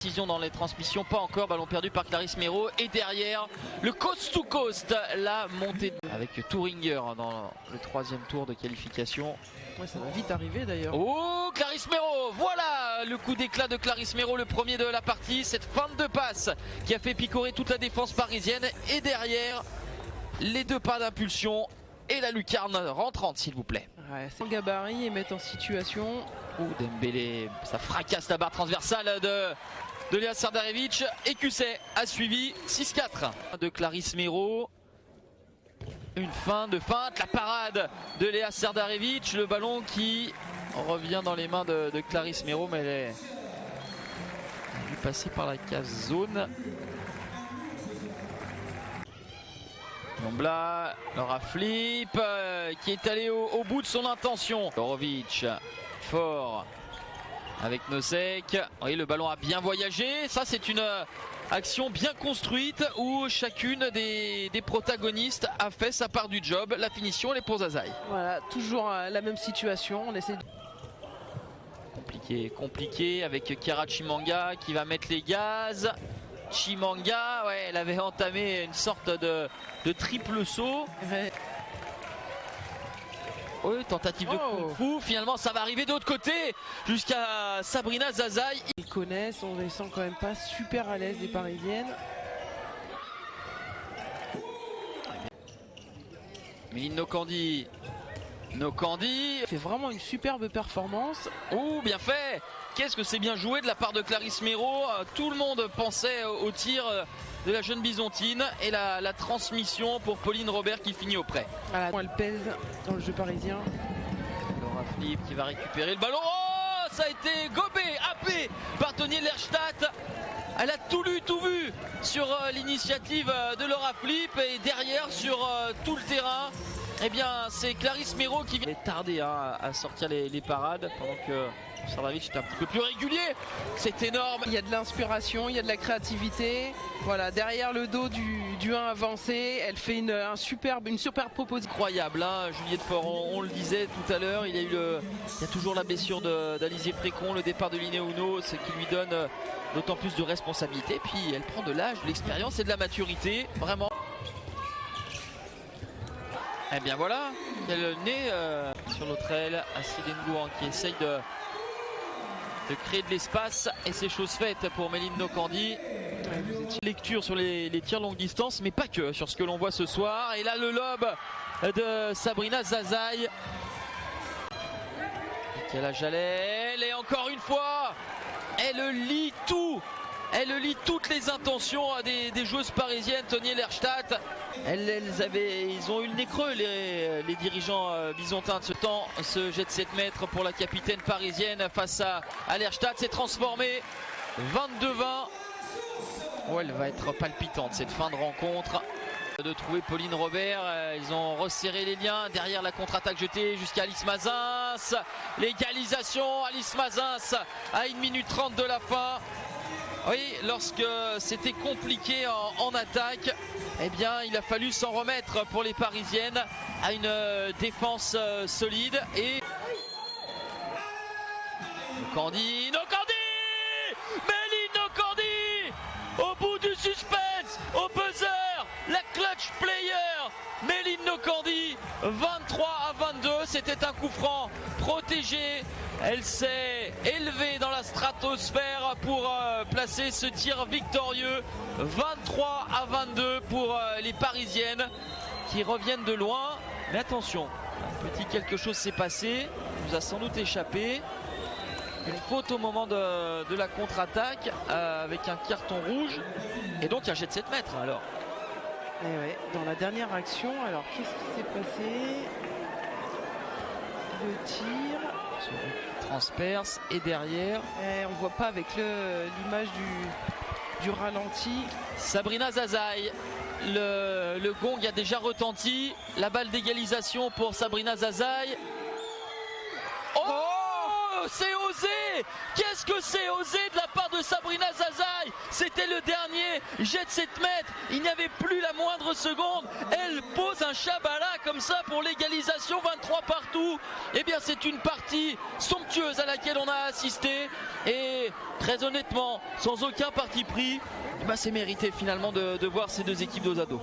Décision dans les transmissions, pas encore, ballon perdu par Clarisse Méraud et derrière le coast to coast, la montée avec Touringer dans le troisième tour de qualification. Ouais, ça va vite arriver d'ailleurs. Oh, Clarisse Méraud, voilà le coup d'éclat de Clarisse Méraud, le premier de la partie, cette feinte de passe qui a fait picorer toute la défense parisienne et derrière les deux pas d'impulsion et la lucarne rentrante s'il vous plaît. Ouais, c'est le gabarit et mettre en situation. Oh, Dembélé, ça fracasse la barre transversale de Léa Serdarevic et Cusset a suivi 6-4 de Clarisse Méraud. Une fin de feinte, la parade de Léa Serdarevic, le ballon qui revient dans les mains de Clarisse Méraud, mais elle a dû passer par la case zone. Lombla, Laura Flip qui est allé au bout de son intention. Borovic, fort avec Nosek. Oui, le ballon a bien voyagé. Ça, c'est une action bien construite où chacune des protagonistes a fait sa part du job. La finition, elle est pour Zazaï. Voilà, toujours la même situation. On essaie de... Compliqué avec Chiara Chimanga qui va mettre les gaz. Chimanga, ouais, elle avait entamé une sorte de triple saut. Ouais. Oui, tentative de kung-fu. Finalement, ça va arriver de l'autre côté jusqu'à Sabrina Zazaï. Ils connaissent, on les sent quand même pas super à l'aise, les Parisiennes. Méline Nokandi. C'est vraiment une superbe performance. Ouh, bien fait. Qu'est-ce que c'est bien joué de la part de Clarisse Méraud. Tout le monde pensait au tir de la jeune Bisontine et la transmission pour Pauline Robert qui finit auprès. Voilà, elle pèse dans le jeu parisien. Laura Flip qui va récupérer le ballon. Oh, ça a été gobé, happé par Tony Lerstadt. Elle a tout lu, tout vu sur l'initiative de Laura Flip et derrière sur tout le terrain. Eh bien, c'est Clarisse Méraud qui vient tarder à sortir les parades pendant que Serdarevic est un petit peu plus régulier. C'est énorme. Il y a de l'inspiration, il y a de la créativité. Voilà, derrière le dos du 1 avancé, elle fait une superbe proposition. Incroyable, hein, Juliette Fort, on le disait tout à l'heure, il y a toujours la blessure d'Alizé Frécon, le départ de Liné-Ouno, ce qui lui donne d'autant plus de responsabilité. Puis elle prend de l'âge, de l'expérience et de la maturité, vraiment. Eh bien voilà, quel nez sur l'autre aile à Sidengour qui essaye de créer de l'espace et c'est chose faite pour Méline Nokandi. Lecture sur les tirs longue distance, mais pas que sur ce que l'on voit ce soir. Et là le lob de Sabrina Zazaï. Quelle a Jalel et encore une fois, elle lit tout. Elle lit toutes les intentions des joueuses parisiennes. Tony Lerstadt, ils ont eu le nez creux les dirigeants bisontins de ce temps. Ce jet de 7 mètres pour la capitaine parisienne face à Lerstadt s'est transformé 22-20. Oh, elle va être palpitante cette fin de rencontre. De trouver Pauline Robert, ils ont resserré les liens derrière la contre-attaque jetée jusqu'à Alice Mazins. L'égalisation, Alice Mazins à 1 minute 30 de la fin. Oui, lorsque c'était compliqué en attaque, eh bien, il a fallu s'en remettre pour les Parisiennes à une défense solide. Et Nokandi, Méline Nokandi, au bout du suspense, au buzzer, la clutch player, Méline Nokandi, 23-22, c'était un coup franc protégé. Elle s'est élevée dans la stratosphère pour placer ce tir victorieux. 23-22 pour les Parisiennes qui reviennent de loin. Mais attention, un petit quelque chose s'est passé, nous a sans doute échappé. Une faute au moment de la contre-attaque avec un carton rouge. Et donc un jet de 7 mètres alors. Et ouais, dans la dernière action, alors qu'est-ce qui s'est passé? Le tir transperce et derrière on voit pas avec l'image du ralenti. Sabrina Zazaï, le gong a déjà retenti, la balle d'égalisation pour Sabrina Zazaï. Oh, c'est osé! Qu'est-ce que c'est osé de la part de Sabrina Zazaï? C'était le dernier jet de 7 mètres, il n'y avait plus la moindre seconde. Elle pose un Chabala comme ça pour l'égalisation, 23 partout. Eh bien c'est une partie somptueuse à laquelle on a assisté. Et très honnêtement, sans aucun parti pris, c'est mérité finalement de voir ces deux équipes dos à dos.